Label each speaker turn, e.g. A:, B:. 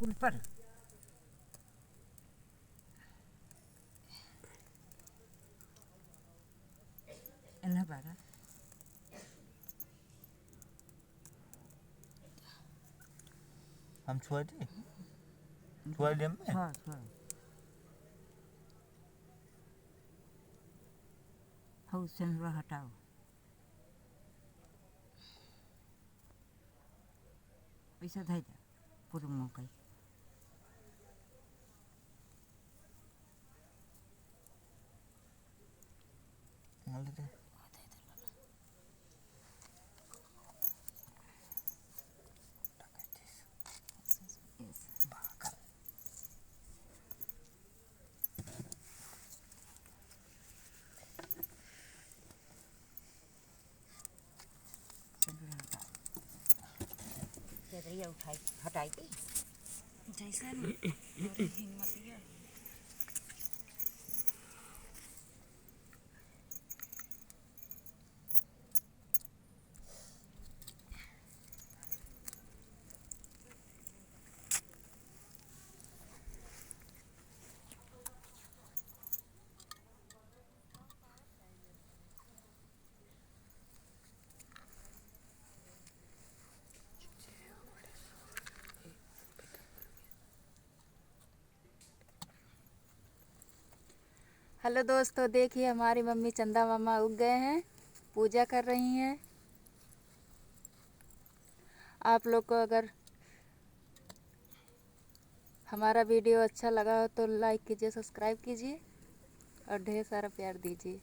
A: कुल पर एना बारा
B: हम छुआ दी में
A: हाँ हाउ सेंसर हटाओ पैसा धाई जा पूरा मौका उठाई हटाई थी जैसे हिम्मत है
C: हेलो दोस्तों, देखिए हमारी मम्मी चंदा मामा उग गए हैं, पूजा कर रही हैं। आप लोग को अगर हमारा वीडियो अच्छा लगा हो तो लाइक कीजिए, सब्सक्राइब कीजिए और ढेर सारा प्यार दीजिए।